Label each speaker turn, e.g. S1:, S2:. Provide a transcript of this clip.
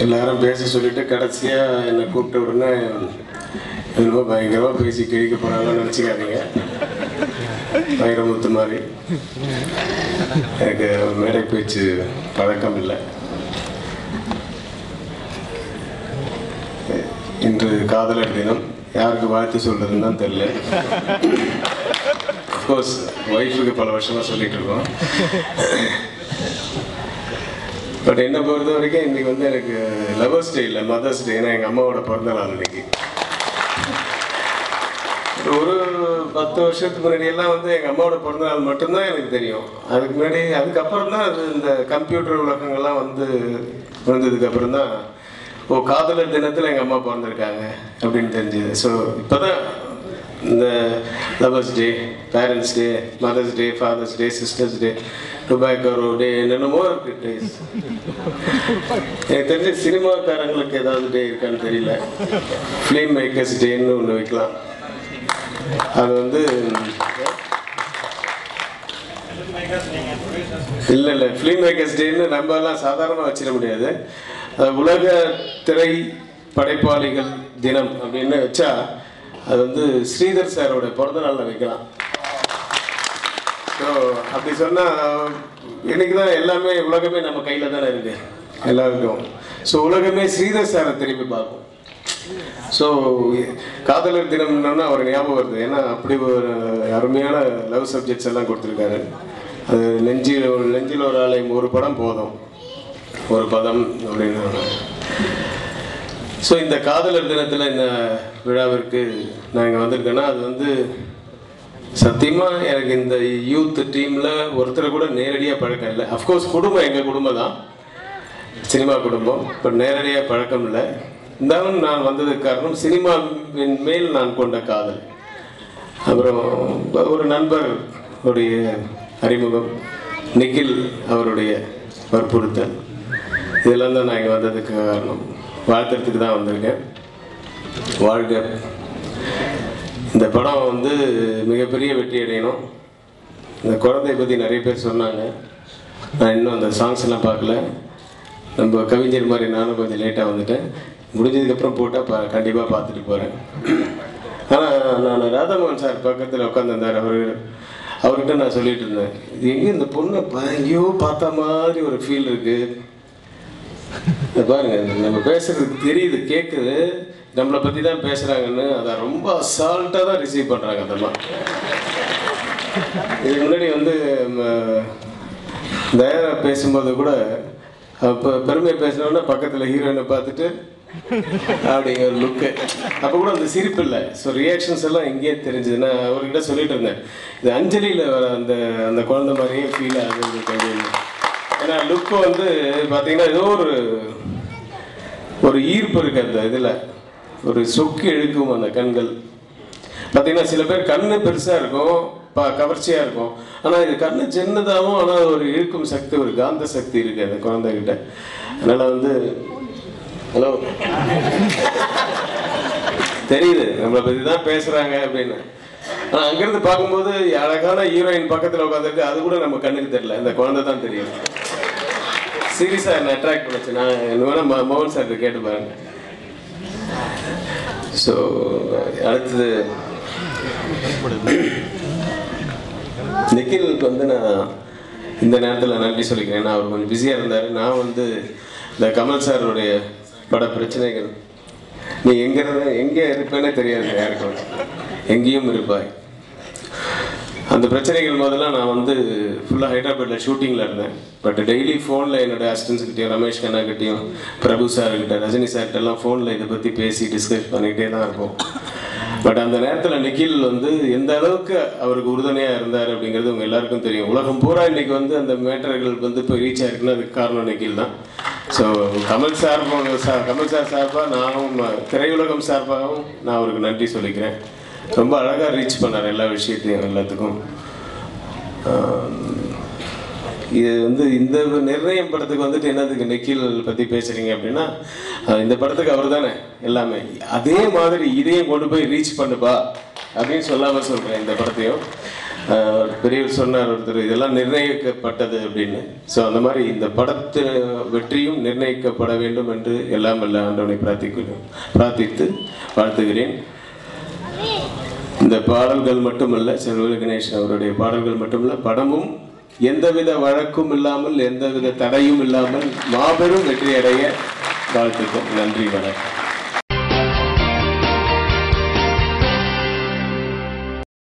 S1: எல்லாரும் பேச சொல்லிட்டு கடைசியாக என்னை கூப்பிட்ட உடனே என்னமோ பயங்கரமாக பேசி கிழிக்க போகிறாங்கன்னு நினச்சிக்காதீங்க. வைரமுத்து மாதிரி எனக்கு மேடை பேச்சு பழக்கம் இல்லை. இன்று காதலர் தினம். யாருக்கு வாழ்த்து சொல்றதுன்னு தான் தெரியல. அஃப்கோர்ஸ் ஒய்ஃபுக்கு பல வருஷமாக சொல்லிட்டு இருக்கோம். பட் என்னை பொறுத்த வரைக்கும் இன்னைக்கு வந்து எனக்கு லவர்ஸ் டே இல்லை, மதர்ஸ் டே. ஏன்னா எங்கள் அம்மாவோட பிறந்த நாள் இன்னைக்கு. ஒரு 10 வருஷத்துக்கு முன்னாடியெல்லாம் வந்து எங்கள் அம்மாவோட பிறந்த நாள் மட்டும்தான் எனக்கு தெரியும். அதுக்கு முன்னாடி அதுக்கப்புறம் தான் அது இந்த கம்ப்யூட்டர் உலகங்கள்லாம் வந்ததுக்கப்புறம் தான் காதலர் தினத்தில் எங்கள் அம்மா பிறந்திருக்காங்க அப்படின்னு தெரிஞ்சுது. ஸோ இப்போ தான் இந்த லவர்ஸ் டே, பேரண்ட்ஸ் டே, மதர்ஸ் டே, ஃபாதர்ஸ் டே, சிஸ்டர்ஸ் டே, டுபாக்கோ டே, என்னென்னமோ இருக்கு டேஸ். எனக்கு தெரிஞ்ச சினிமாக்காரங்களுக்கு ஏதாவது டே இருக்கான்னு தெரியல. ஃபிலிம் மேக்கர்ஸ் டேன்னு ஒன்று வைக்கலாம். அது வந்து இல்லை ஃபிலிம் மேக்கர்ஸ் டேன்னு நம்ம எல்லாம் சாதாரணமாக வச்சிட முடியாது. உலக திரை படைப்பாளிகள் தினம் அப்படின்னு வச்சா அது வந்து ஸ்ரீதர் சாரோட பிறந்த நாளில் வைக்கலாம். ஸோ அப்படி சொன்னால் இன்னைக்கு தான் எல்லாமே உலகமே நம்ம கையில் தானே இருக்கு எல்லாருக்கும். ஸோ உலகமே ஸ்ரீதர் சாரை திரும்பி பார்க்கும். ஸோ காதலர் தினம்னா அவர் ஞாபகம் வருது. ஏன்னா அப்படி ஒரு அருமையான லவ் சப்ஜெக்ட்ஸ் எல்லாம் கொடுத்துருக்காரு. அது நெஞ்சில் ஒரு ஆலயம், ஒரு படம் போதும், ஒரு பதம் அப்படின்னு. ஸோ இந்த காதலர் தினத்தில் இந்த விழாவிற்கு நான் இங்கே வந்திருக்கேன்னா அது வந்து சத்தியமாக எனக்கு இந்த யூத் டீமில் ஒருத்தரை கூட நேரடியாக பழக்கம் இல்லை. அஃப்கோர்ஸ் குடும்பம் எங்கள் குடும்பம் தான், சினிமா குடும்பம். பட் நேரடியாக பழக்கம் இல்லை. இருந்தாலும் நான் வந்ததுக்கு காரணம் சினிமாவின் மேல் நான் கொண்ட காதல். அப்புறம் ஒரு நண்பர் உடைய அறிமுகம், நிகில் அவருடைய வற்புறுத்தல், இதெல்லாம் தான் நான் இங்கே வந்ததுக்கு காரணம். வாழ்த்துறதுக்கு தான் வந்திருக்கேன். வாழ்க. இந்த படம் வந்து மிகப்பெரிய வெற்றி அடையணும். இந்த குழந்தைய பற்றி நிறைய பேர் சொன்னாங்க. நான் இன்னும் அந்த சாங்ஸ் எல்லாம் பார்க்கல. நம்ம கவிஞர் மாதிரி நானும் கொஞ்சம் லேட்டாக வந்துட்டேன். முடிஞ்சதுக்கப்புறம் போட்டால் கண்டிப்பாக பார்த்துட்டு போகிறேன். ஆனால் நான் ராதாமோகன் சார் பக்கத்தில் உட்காந்துருந்தார். அவர்கிட்ட நான் சொல்லிட்டு இருந்தேன், இது எங்கே இந்த பொண்ணை எங்கேயோ பார்த்த மாதிரி ஒரு ஃபீல் இருக்குது. பாருங்க, நம்ம பேசுறது தெரியுது, கேட்குது, நம்மளை பற்றி தான் பேசுகிறாங்கன்னு. அதை ரொம்ப அசால்ட்டாக தான் ரிசீவ் பண்ணுறாங்க அதெல்லாம். இதுக்கு முன்னாடி வந்து தயாரா பேசும்போது கூட அப்போ பெருமையை பேசினோன்னா பக்கத்தில் ஹீரோயினை பார்த்துட்டு அப்படிங்கிற ஒரு லுக்கு. அப்போ கூட அந்த சிரிப்பு இல்லை. ஸோ ரியாக்ஷன்ஸ் எல்லாம் எங்கேயே தெரிஞ்சுது. நான் அவர்கிட்ட சொல்லிட்டு இருந்தேன், இது அஞ்சலியில் வர அந்த குழந்தை மாதிரியே ஃபீல் ஆகுது அப்படின்னு. ஏன்னா லுக்கு வந்து பார்த்தீங்கன்னா ஏதோ ஒரு ஈர்ப்பு இருக்கு அந்த இதில், ஒரு சொக்கு இழுக்கும் அந்த கண்கள். பார்த்தீங்கன்னா சில பேர் கண்ணு பெருசாக இருக்கும், கவர்ச்சியாக இருக்கும். ஆனால் இது கண்ணு சின்னதாகவும், ஆனால் ஒரு இழுக்கும் சக்தி, ஒரு காந்த சக்தி இருக்குது அந்த குழந்தைகிட்ட. அதனால் வந்து ஹலோ தெரியுது நம்மளை பற்றி தான் பேசுகிறாங்க அப்படின்னு. ஆனால் அங்கேருந்து பார்க்கும்போது அழகான ஹீரோயின் பக்கத்தில் உட்காந்துருக்கு, அது கூட நம்ம கண்ணுக்கு தெரியல, இந்த குழந்தை தான் தெரியும். சீரியஸாக என்ன அட்ராக்ட் பண்ணுச்சு. நான் என்ன வேணால் மோகன் சார்கிட்ட கேட்டு பாருங்க. ஸோ அடுத்தது நிக்கிலுக்கு வந்து நான் இந்த நேரத்தில் நன்றி சொல்லிக்கிறேன். ஏன்னா அவர் கொஞ்சம் பிஸியாக இருந்தார். நான் வந்து இந்த கமல் சாருடைய பட பிரச்சனைகள், நீ எங்கே இருப்பேன்னே தெரியாது யாருக்கும், எங்கேயும் இருப்பாய், அந்த பிரச்சனைகள் போதெல்லாம் நான் வந்து ஃபுல்லாக ஹைதராபாத்தில் ஷூட்டிங்கில் இருந்தேன். பட் டெய்லி ஃபோனில் என்னோடய அசிஸ்டன்ஸ்கிட்டையும், ரமேஷ் கண்ணாக்கிட்டையும், பிரபு சார்கிட்ட, ரஜினி சார்கிட்டெல்லாம் ஃபோனில் இதை பற்றி பேசி டிஸ்கஸ் பண்ணிக்கிட்டே தான் இருப்போம். பட் அந்த நேரத்தில் நிக்கில் வந்து எந்த அளவுக்கு அவருக்கு உறுதுணையாக இருந்தார் அப்படிங்கிறது உங்கள் எல்லாருக்கும் தெரியும். உலகம் பூரா இன்றைக்கி வந்து அந்த மேட்டர்கள் வந்து இப்போ ரீச் ஆகிருக்குன்னா அதுக்கு காரணம் நிக்கில் தான். ஸோ கமல் சார் சார்பாக நானும் திரையுலகம் சார்பாகவும் நான் அவருக்கு நன்றி சொல்லிக்கிறேன். ரொம்ப அழகாக ரீச் பண்ணார் எல்லா விஷயத்தையும், எல்லாத்துக்கும். இது வந்து இந்த நிர்ணயம் படத்துக்கு வந்துட்டு என்னதுக்கு நிக்கில் பற்றி பேசுகிறீங்க அப்படின்னா, இந்த படத்துக்கு அவர் தானே எல்லாமே. அதே மாதிரி இதையும் கொண்டு போய் ரீச் பண்ணுப்பா அப்படின்னு சொல்லாமல் சொல்கிறேன் இந்த படத்தையும். பெரியவர் சொன்னார் ஒருத்தர், இதெல்லாம் நிர்ணயிக்கப்பட்டது அப்படின்னு. ஸோ அந்த மாதிரி இந்த படத்து வெற்றியும் நிர்ணயிக்கப்பட வேண்டும் என்று எல்லாம் வல்ல ஆண்டவனை பிரார்த்தித்து வாழ்த்துகிறேன். இந்த பாடல்கள் மட்டுமல்ல, செல்வ கணேசன் அவருடைய பாடல்கள் மட்டுமல்ல, படமும் எந்தவித வழக்கும் இல்லாமல் எந்தவித தடையும் இல்லாமல் மாபெரும் வெற்றி அடைய வாழ்த்துக்கள். நன்றி, வணக்கம்.